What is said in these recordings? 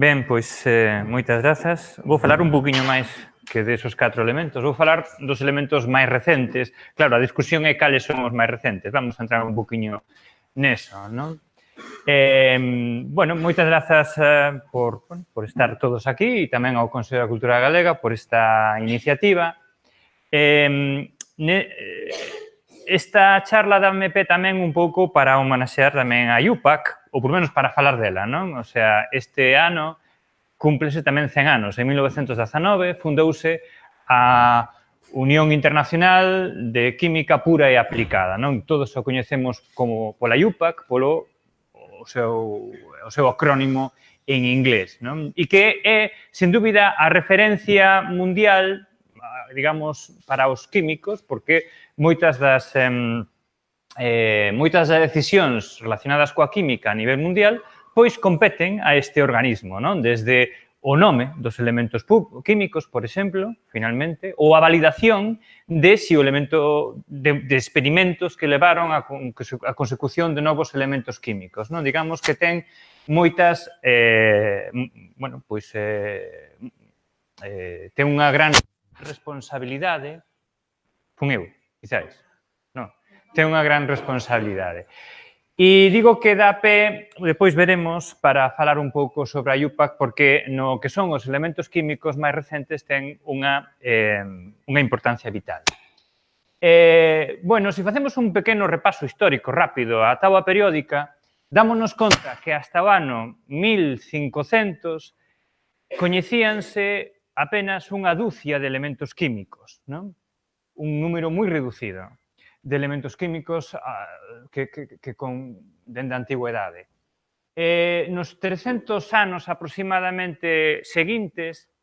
Ben, pois, moitas grazas. Vou falar un poquinho máis que desos 4 elementos. Vou falar dos elementos máis recentes. Claro, a discusión é cales son os máis recentes. Vamos a entrar un poquinho neso, non? Bueno, moitas grazas por estar todos aquí e tamén ao Consello da Cultura Galega por esta iniciativa. Esta charla dame pé tamén un pouco para homenaxear tamén a IUPAC, ou por menos para falar dela, non? O sea, este ano cúmplese tamén 100 anos. En 1919 fundouse a Unión Internacional de Química Pura e Aplicada, non? Todos o coñecemos como pola IUPAC, polo o seu acrónimo en inglés, non? E que é, sen dúbida, a referencia mundial, digamos, para os químicos, porque moitas das decisións relacionadas coa química a nivel mundial pois competen a este organismo, non? Desde o nome dos elementos químicos, por exemplo, finalmente, ou a validación de si o elemento de experimentos que levaron a consecución de novos elementos químicos, non? Digamos que ten moitas, bueno, pois ten unha gran responsabilidade, fun eu, quizáis, non? Ten unha gran responsabilidade. E digo que dá pé, depois veremos, para falar un pouco sobre a IUPAC, porque no que son os elementos químicos máis recentes ten unha importancia vital. Bueno, se facemos un pequeno repaso histórico rápido á táboa periódica, dámonos conta que hasta o ano 1500 coñecíanse apenas unha dúcia de elementos químicos, non? Un número moi reducido de elementos químicos dende a antigüedade. Nos 300 anos aproximadamente seguintes,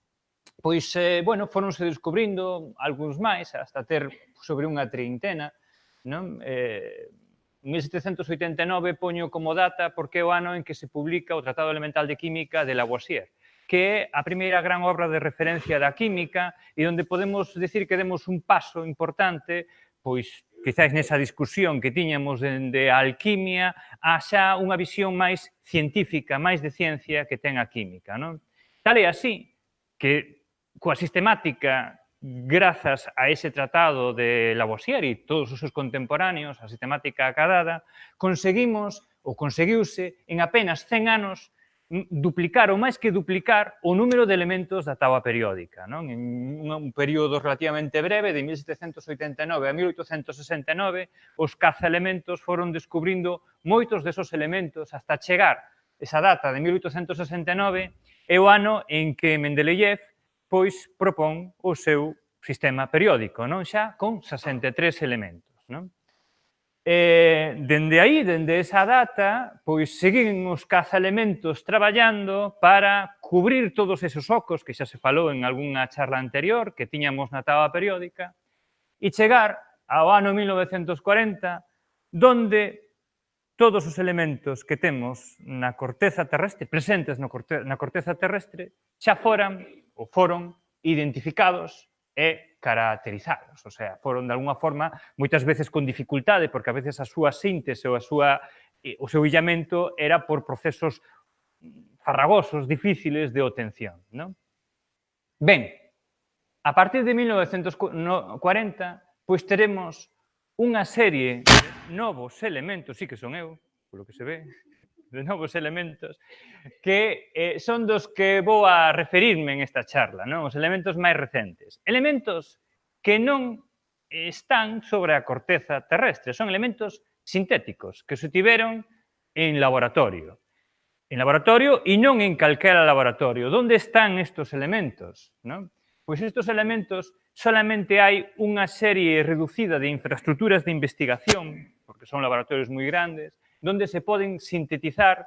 pois, bueno, foronse descubrindo algúns máis, hasta ter sobre unha treintena, non? 1789 poño como data porque é o ano en que se publica o Tratado Elemental de Química de Lavoisier, que é a primeira gran obra de referencia da química e onde podemos decir que demos un paso importante, pois, quizáis nesa discusión que tiñamos dende a alquimia a xa unha visión máis científica, máis de ciencia que ten a química, non? Tal é así que coa sistemática, grazas a ese tratado de Lavoisier e todos os seus contemporáneos, a sistemática acadada, conseguiuse en apenas 100 anos duplicar ou máis que duplicar o número de elementos da táboa periódica, non? En un período relativamente breve, de 1789 a 1869, os cazaelementos foron descubrindo moitos desos elementos hasta chegar esa data de 1869 é o ano en que Mendeleev pois propón o seu sistema periódico, non? Xa con 63 elementos, non? Dende aí, dende esa data, pois seguín os cazaelementos traballando para cubrir todos esos ocos que xa se falou en algunha charla anterior que tiñamos na táboa periódica e chegar ao ano 1940 donde todos os elementos que temos na corteza terrestre, presentes na corteza terrestre, xa foron identificados e caracterizados, o sea, foron de alguna forma, moitas veces con dificultade, porque a veces a súa síntese ou o seu illamento era por procesos farragosos, difíciles de obtención, non? Ben, a partir de 1940, pois teremos unha serie de novos elementos, sí que son eu, polo que se ve, de novos elementos, que son dos que vou a referirme en esta charla, non? Os elementos máis recentes. Elementos que non están sobre a corteza terrestre, son elementos sintéticos que se tiveron en laboratorio. En laboratorio e non en calquera laboratorio. Onde están estos elementos, non? Pois estes elementos solamente hai unha serie reducida de infraestructuras de investigación, porque son laboratorios moi grandes, onde se poden sintetizar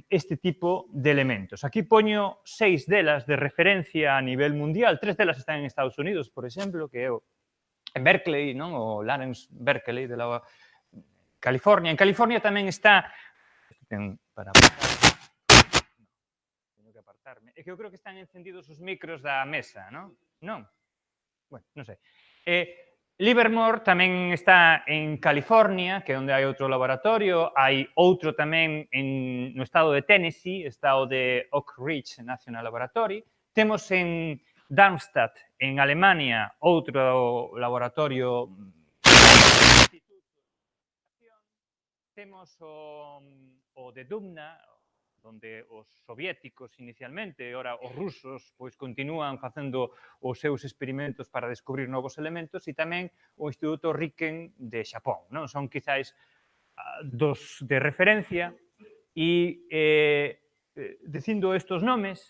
este tipo de elementos. Aquí poño 6 delas de referencia a nivel mundial. 3 delas están en Estados Unidos, por exemplo, que é o Berkeley, non? O Lawrence Berkeley de la California. En California tamén está... Para teño que apartarme. É que eu creo que están encendidos os micros da mesa, non? Non? Bueno, non sei. Livermore tamén está en California, que é onde hai outro laboratorio, hai outro tamén no estado de Tennessee, está o de Oak Ridge National Laboratory, temos en Darmstadt, en Alemania, outro laboratorio, temos o de Dubna, onde os soviéticos inicialmente, e ora os rusos, pois continúan facendo os seus experimentos para descubrir novos elementos, e tamén o Instituto Riken de Xapón, non? Son quizáis dos de referencia, e dicindo estes nomes,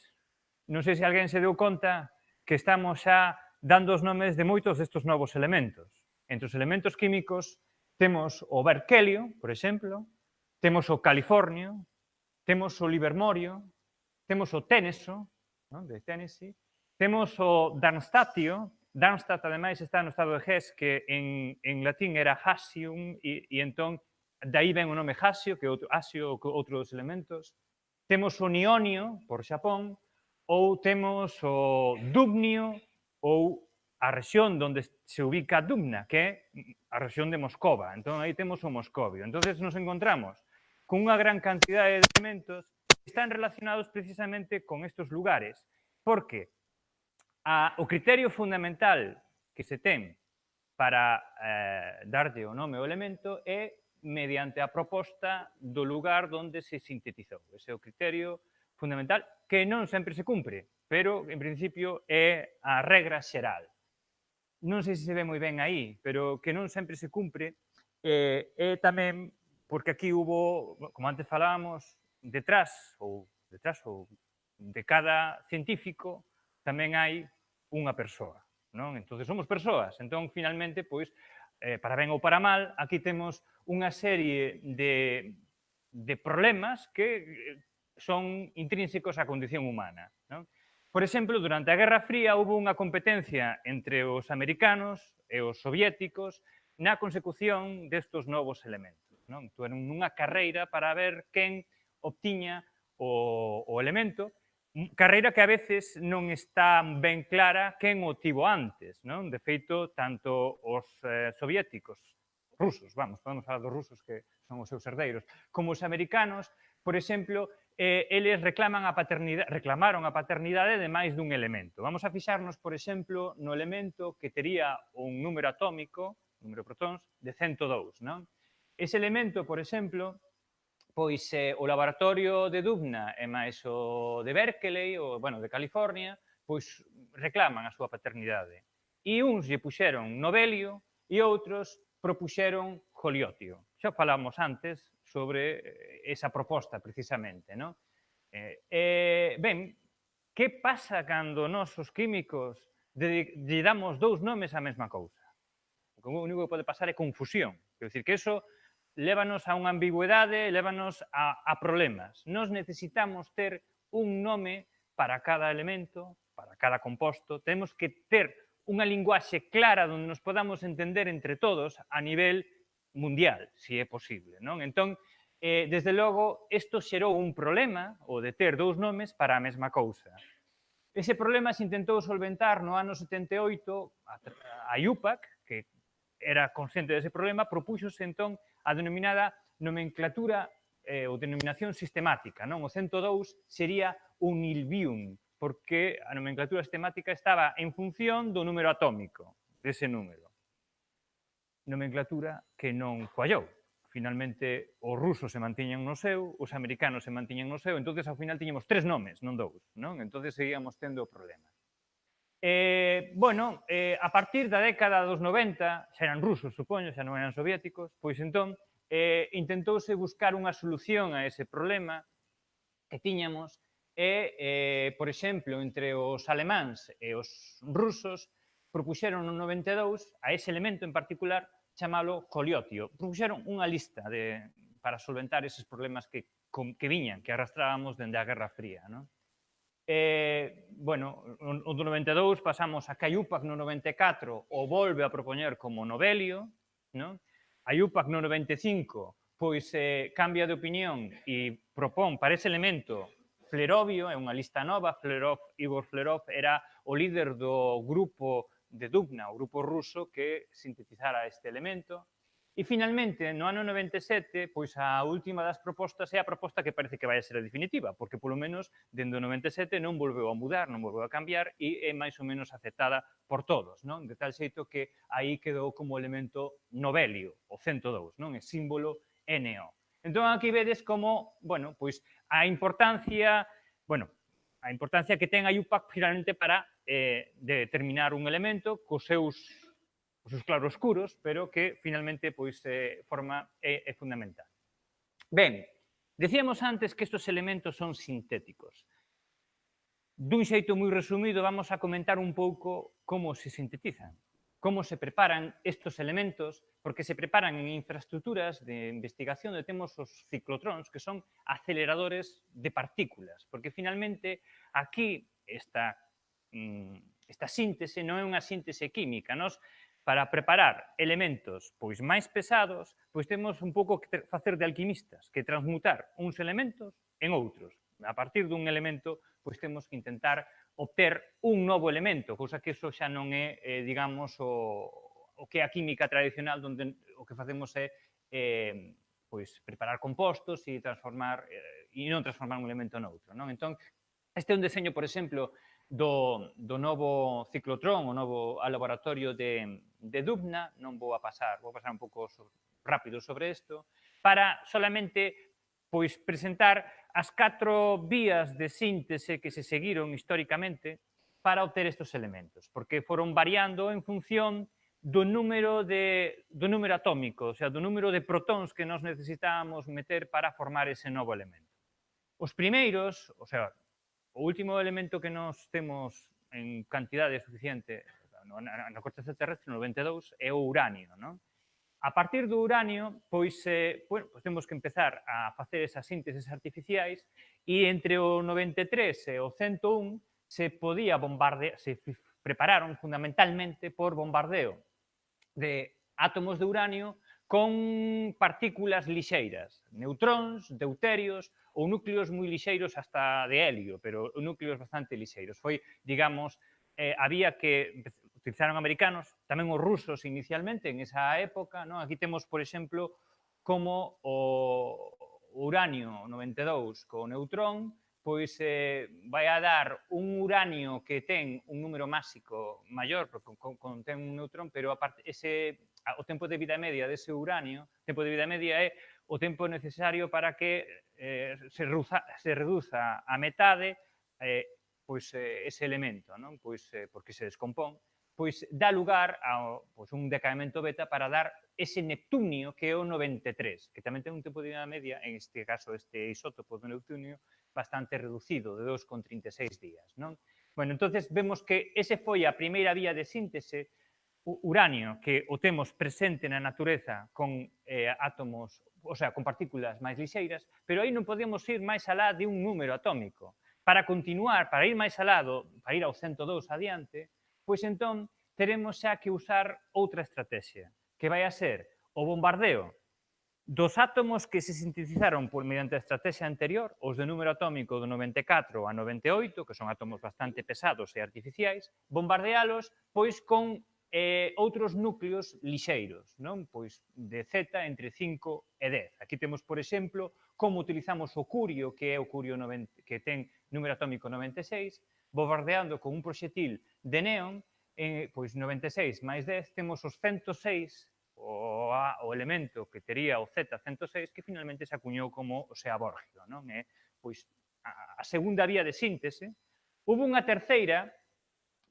non sei se alguén se deu conta que estamos xa dando os nomes de moitos destes novos elementos. Entre os elementos químicos temos o berkelio, por exemplo, temos o californio, temos o livermorio, temos o teneso, non? De Tennessee, temos o darmstadtio. Darmstadt, ademais, está no estado de Hesse, que en latín era Hassium, e entón, dai ven o nome Hasio, que é outro, Asio, outro dos elementos. Temos o nionio, por Xapón, ou temos o dubnio, ou a rexión onde se ubica Dubna, que é a rexión de Moscova. Entón, aí temos o moscovio. Entón, nos encontramos con unha gran cantidade de elementos que están relacionados precisamente con estes lugares, porque o criterio fundamental que se ten para darlle o nome ao elemento é mediante a proposta do lugar onde se sintetizou. Ese é o criterio fundamental que non sempre se cumpre, pero en principio é a regra xeral. Non sei se se ve moi ben aí, pero que non sempre se cumpre é tamén porque aquí hubo, como antes falábamos, detrás de cada científico tamén hai unha persoa, non? Entón, somos persoas. Entón, finalmente, pois, para ben ou para mal, aquí temos unha serie de problemas que son intrínsecos á condición humana, non? Por exemplo, durante a Guerra Fría houve unha competencia entre os americanos e os soviéticos na consecución destes novos elementos. Non? Entón, nunha carreira para ver quen obtiña o elemento, carreira que a veces non está ben clara quen o tivo antes. Non? De feito, tanto os soviéticos, rusos, vamos, podemos falar dos rusos que son os seus herdeiros, como os americanos, por exemplo, eles reclamaron a paternidade de máis dun elemento. Vamos a fixarnos, por exemplo, no elemento que tería un número atómico, número de protóns, de 102, non? Ese elemento, por exemplo, pois o laboratorio de Dubna e máis o de Berkeley, o, bueno, de California, pois reclaman a súa paternidade. E uns lle puxeron novelio e outros propuxeron joliotio. Xa falamos antes sobre esa proposta, precisamente, non? Ben, que pasa cando nós, os químicos, lle damos dous nomes á mesma cousa? O único que pode pasar é confusión. Quer dizer, que eso lévanos a unha ambigüedade, lévanos a problemas. Nos necesitamos ter un nome para cada elemento, para cada composto. Temos que ter unha linguaxe clara onde nos podamos entender entre todos a nivel mundial, se é posible. Non? Entón, desde logo, isto xerou un problema, o de ter dous nomes para a mesma cousa. Ese problema se intentou solventar no ano 78 a IUPAC, que era consciente dese problema, propúxose entón a denominada nomenclatura ou denominación sistemática. Non? O 102 sería un nilvium, porque a nomenclatura sistemática estaba en función do número atómico, dese número. Nomenclatura que non coallou. Finalmente, os rusos se mantiñan no seu, os americanos se mantiñan no seu, entonces ao final tiñamos 3 nomes, non 2, non? Entonces seguíamos tendo o problema. Bueno, a partir da década dos 90, xa eran rusos, supoño, xa non eran soviéticos, pois entón intentouse buscar unha solución a ese problema que tiñamos e, por exemplo, entre os alemáns e os rusos propuxeron no 92 a ese elemento en particular chamalo joliotio. Propuxeron unha lista para solventar eses problemas que viñan, que arrastrábamos dende a Guerra Fría. Non? Bueno, o do 92 pasamos a que a IUPAC no 94 o volve a propoñer como novelio, non? A IUPAC no 95 pois cambia de opinión e propón para ese elemento Flerovio, é unha lista nova, Igor Flerov era o líder do grupo de Dubna, o grupo ruso que sintetizara este elemento. E, finalmente, no ano 97, pois a última das propostas é a proposta que parece que vai a ser a definitiva, porque, polo menos, dende o 97 non volveu a mudar, non volveu a cambiar e é máis ou menos aceptada por todos, non? De tal xeito que aí quedou como elemento novelio, o 102, non? É símbolo NO. Entón, aquí vedes como, bueno, pois a importancia, que ten a IUPAC finalmente para determinar un elemento cos seus claroscuros, pero que finalmente pois forma é fundamental. Ben, decíamos antes que estes elementos son sintéticos. Dun xeito moi resumido, vamos a comentar un pouco como se sintetizan, como se preparan estes elementos, porque se preparan en infraestructuras de investigación onde temos os ciclotróns, que son aceleradores de partículas, porque finalmente aquí esta síntese non é unha síntese química. Nós, para preparar elementos pois máis pesados, pois temos un pouco que facer de alquimistas, que transmutar uns elementos en outros. A partir dun elemento, pois temos que intentar obter un novo elemento, cousa que iso xa non é, digamos, o que é a química tradicional, onde o que facemos é pois preparar compostos e transformar e non transformar un elemento noutro, non? Entón, este é un deseño, por exemplo, do novo ciclotrón, o novo laboratorio de Dubna. Non vou pasar un pouco rápido sobre isto, para solamente pois presentar as 4 vías de síntese que se seguiron históricamente para obter estes elementos, porque foron variando en función do número atómico, o sea, do número de protóns que nós necesitábamos meter para formar ese novo elemento. Os primeiros, o sea, o último elemento que nós temos en cantidade suficiente na corteza terrestre, no 92, é o uranio, non? A partir do uranio, pois temos que empezar a facer esas sínteses artificiais e entre o 93 e o 101 se prepararon fundamentalmente por bombardeo de átomos de uranio con partículas lixeiras, neutróns, deuterios ou núcleos moi lixeiros hasta de helio, pero núcleos bastante lixeiros. Foi, digamos, había que utilizaron americanos, tamén os rusos inicialmente en esa época, non? Aquí temos, por exemplo, como o uranio 92 co neutrón pois vai a dar un uranio que ten un número másico maior, porque contén un neutrón, pero o tempo de vida media dese uranio, o tempo de vida media é o tempo necesario para que se reduza a metade ese elemento, non? Pois porque se descompón, pois dá lugar a un decaemento beta para dar ese neptunio que é o 93, que tamén ten un tempo de vida media, en este caso este isótopo do neptunio, bastante reducido, de 2,36 días, non? Bueno, entonces vemos que ese foi a primeira vía de síntese, uranio, que o temos presente na natureza con átomos, o sea, con partículas máis lixeiras, pero aí non podemos ir máis alá de un número atómico. Para continuar, para ir máis alado, para ir ao 102 adiante, pois entón teremos xa que usar outra estrategia, que vai a ser o bombardeo dos átomos que se sintetizaron mediante a estrategia anterior, os de número atómico do 94 a 98, que son átomos bastante pesados e artificiais, bombardealos pois con outros núcleos lixeiros, non? Pois de Z entre 5 e 10. Aquí temos, por exemplo, como utilizamos o curio, que é o curio que ten número atómico 96, bombardeando con un proxetil de neón, pois 96 máis 10, temos os 106, o elemento que tería o Z106, que finalmente se acuñou como o seaborgio, non? Pois a segunda vía de síntese. Hubo unha terceira,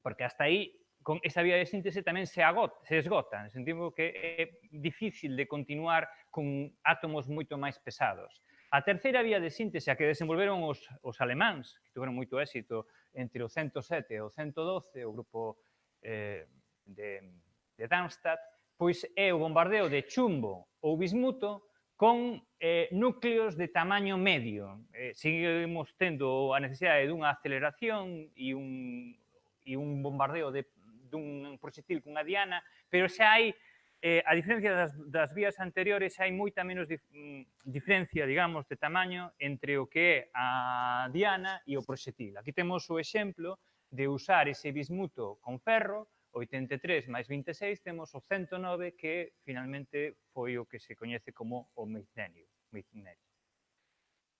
porque hasta aí con esa vía de síntese tamén se esgota, en sentido que é difícil de continuar con átomos moito máis pesados. A terceira vía de síntese a que desenvolveron os alemáns, que tiveron moito éxito entre o 107 e o 112, o grupo de Darmstadt, pois é o bombardeo de chumbo ou bismuto con núcleos de tamaño medio. Seguimos tendo a necesidade dunha aceleración e un bombardeo dun proxetil cunha diana, pero xa hai, a diferencia das vías anteriores, hai moita menos diferencia, digamos, de tamaño entre o que é a diana e o proxetil. Aquí temos o exemplo de usar ese bismuto con ferro 83 máis 26 temos o 109 que finalmente foi o que se coñece como o meitnerio.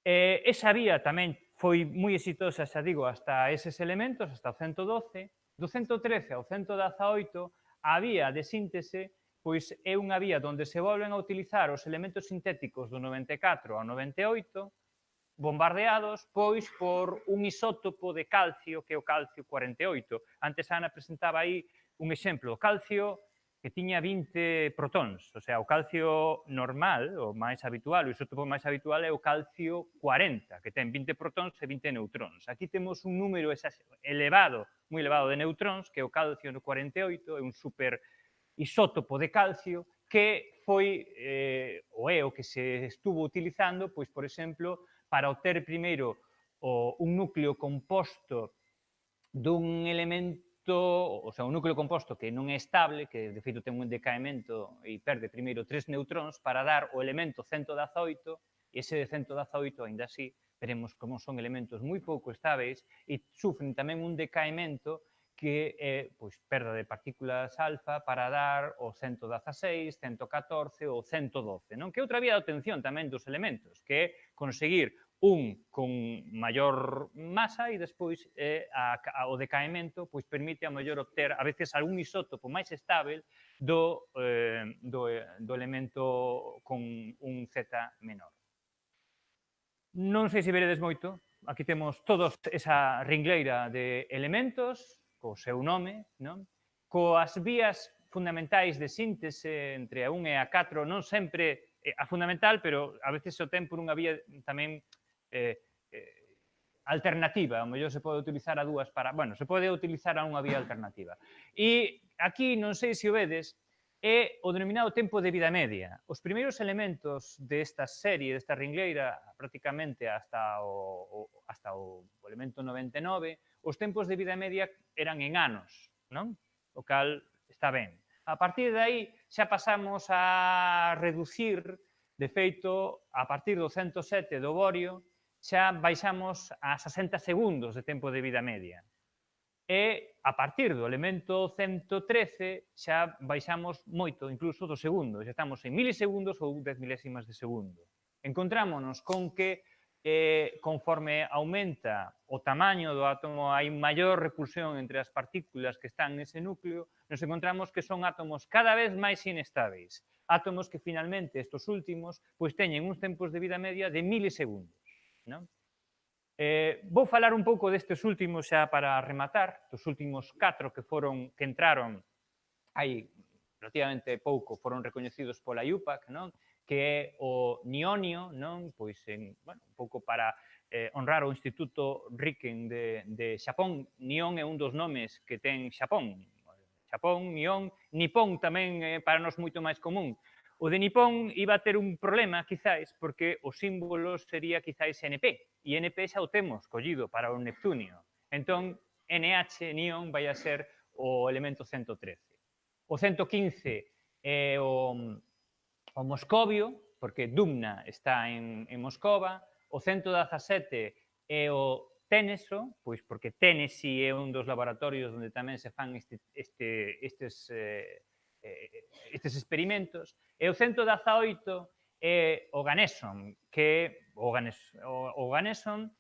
Esa vía tamén foi moi exitosa, xa digo, hasta eses elementos, hasta o 112. Do 113 ao 118, a vía de síntese pois é unha vía onde se volven a utilizar os elementos sintéticos do 94 ao 98, bombardeados pois por un isótopo de calcio, que é o calcio 48. Antes Ana presentaba aí un exemplo, o calcio que tiña 20 protóns, o sea, o calcio normal, o máis habitual, o isótopo máis habitual é o calcio 40, que ten 20 protóns e 20 neutróns. Aquí temos un número elevado, moi elevado de neutróns, que é o calcio 48, é un super isótopo de calcio que foi o é o que se estuvo utilizando, pois, por exemplo, para obter primeiro un núcleo composto dun elemento, o sea, un núcleo composto que non é estable, que de feito ten un decaemento e perde primeiro 3 neutróns para dar o elemento 118, e ese 118, ainda así, veremos como son elementos moi pouco estáveis e sufren tamén un decaemento que é pois, perda de partículas alfa para dar o 116, 114 ou 112, non? Que é outra vía de obtención tamén dos elementos, que é conseguir un con maior masa e despois o decaemento pois permite a mellor obter a veces algún isótopo máis estável do elemento con un Z menor. Non sei se veredes moito, aquí temos todos esa ringleira de elementos, co seu nome, non? Coas vías fundamentais de síntese entre a 1 e a 4 non sempre a fundamental, pero a veces o ten por unha vía tamén alternativa, o mellor se pode utilizar a dúas para, bueno, se pode utilizar a unha vía alternativa. E aquí, non sei se o vedes, é o denominado tempo de vida media. Os primeiros elementos desta serie, desta ringleira, prácticamente hasta o elemento 99, os tempos de vida media eran en anos, non? O cal está ben. A partir de aí xa pasamos a reducir, de feito, a partir do 107 do borio, xa baixamos a 60 segundos de tempo de vida media. E a partir do elemento 113 xa baixamos moito, incluso do segundo, xa estamos en milisegundos ou 10 milésimas de segundo. Encontrámonos con que conforme aumenta o tamaño do átomo, hai maior repulsión entre as partículas que están nese núcleo, nos encontramos que son átomos cada vez máis inestáveis. Átomos que finalmente, estos últimos, pois teñen uns tempos de vida media de milisegundos. Non? Vou falar un pouco destes últimos xa para rematar, dos últimos 4 que entraron hai relativamente pouco, foron recoñecidos pola IUPAC, non? Que é o nionio, non? Pois bueno, un pouco para honrar o Instituto Riken de Xapón. Nión é un dos nomes que ten Xapón. Xapón, Nión, Nipón tamén é para nós moito máis común. O de Nipón iba a ter un problema, quizáis, porque o símbolo sería quizáis NP, e NP xa o temos collido para o Neptunio. Entón, NH, Nión, vai a ser o elemento 113. O 115 é o Moscovio, porque Dumna está en Moscova. O 117 é o Téneso, pois porque Tennessee é un dos laboratorios onde tamén se fan estes experimentos, e o 118 é o Ganeson, que o Ganeson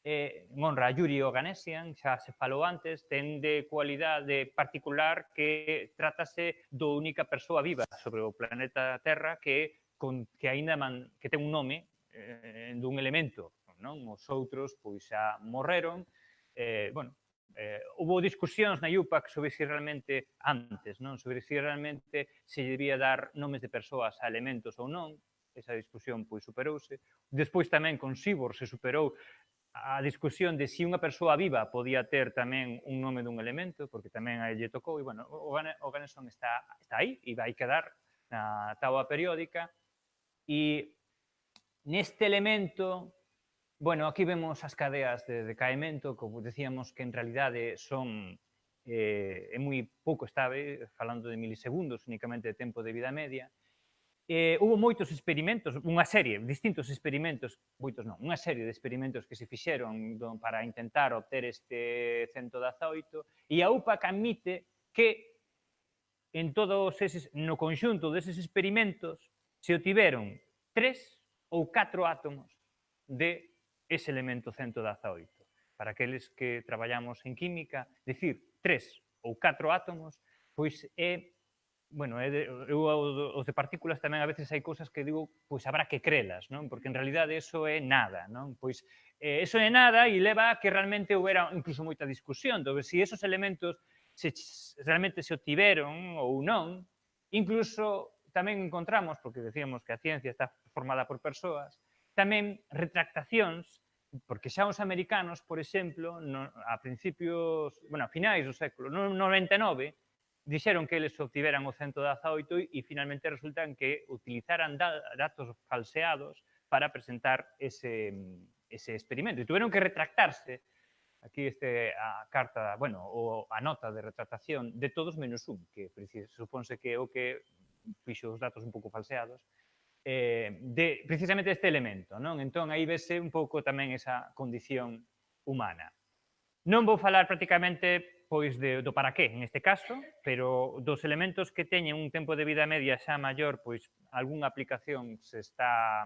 en honra a Yuri Oganesian, xa se falou antes, ten de cualidade particular que trátase do única persoa viva sobre o planeta Terra que aínda que ten un nome dun elemento, non? Os outros pois xa morreron, bueno, houve discusións na IUPAC sobre se realmente antes, non? Sobre se realmente se debía dar nomes de persoas a elementos ou non. Esa discusión pois superouse. Despois tamén con Sibor se superou a discusión de se unha persoa viva podía ter tamén un nome dun elemento, porque tamén a lle tocou, e, bueno, o Ganeson está aí e vai quedar na táboa periódica. E neste elemento, bueno, aquí vemos as cadeas de decaemento, como decíamos que en realidade son é moi pouco estable, falando de milisegundos únicamente de tempo de vida media. Hubo moitos experimentos, unha serie, distintos experimentos, moitos non, unha serie de experimentos que se fixeron para intentar obter este 118, e a UPAC admite que no conxunto deses experimentos se obtiveron 3 ou 4 átomos de ese elemento 118. Para aqueles que traballamos en química, decir 3 ou 4 átomos, pois é, bueno, os de partículas tamén a veces hai cousas que digo, pois habrá que crelas, non? Porque en realidade eso é nada, non? Pois eso é nada e leva a que realmente houbera incluso moita discusión sobre se esos elementos realmente se obtiveron ou non. Incluso tamén encontramos, porque decíamos que a ciencia está formada por persoas, tamén retractacións, porque xa os americanos, por exemplo, a principios, bueno, a finais do século 99, dixeron que eles obtiveran o 118 e finalmente resultan que utilizaran datos falseados para presentar ese experimento. E tuveron que retractarse, aquí a carta, bueno, a nota de retractación de todos menos un, que supónse que é o que fixo os datos un pouco falseados, de precisamente este elemento, non? Entón, aí vese un pouco tamén esa condición humana. Non vou falar prácticamente pois do para qué, en este caso, pero dos elementos que teñen un tempo de vida media xa maior, pois algunha aplicación se está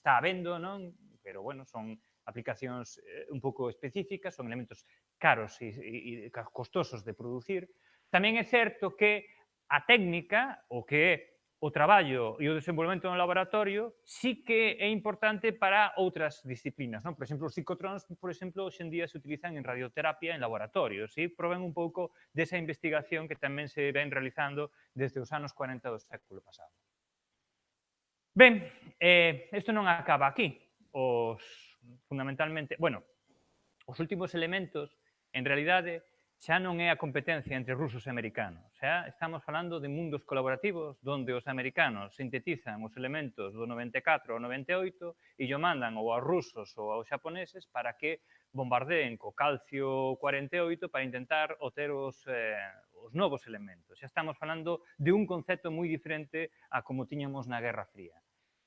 habendo, non? Pero, bueno, son aplicacións un pouco específicas, son elementos caros e costosos de producir. Tamén é certo que a técnica, o que é o traballo e o desenvolvemento no laboratorio, sí que é importante para outras disciplinas, non? Por exemplo, os ciclotróns, por exemplo, hoxe en día se utilizan en radioterapia en laboratorios, e proben un pouco desa investigación que tamén se ven realizando desde os anos 40 do século pasado. Ben, isto non acaba aquí. Fundamentalmente, bueno, os últimos elementos, en realidade, xa non é a competencia entre rusos e americanos. Xa estamos falando de mundos colaborativos onde os americanos sintetizan os elementos do 94 ao 98 e o mandan ou aos rusos ou aos xaponeses para que bombardeen co calcio 48 para intentar obter os novos elementos. Xa estamos falando de un concepto moi diferente a como tiñamos na Guerra Fría.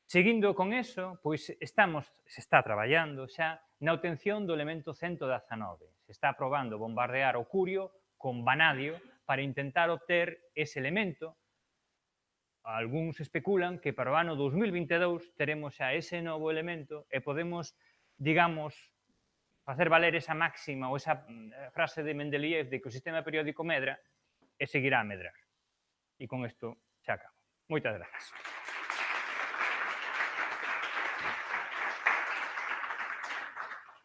Seguindo con eso, pois se está traballando xa na obtención do elemento 119. Se está probando bombardear o curio con vanadio para intentar obter ese elemento. Algúns especulan que para o ano 2022 teremos xa ese novo elemento e podemos, digamos, facer valer esa máxima ou esa frase de Mendeleev de que o sistema periódico medra e seguirá a medrar. E con isto xa acabo. Moitas grazas.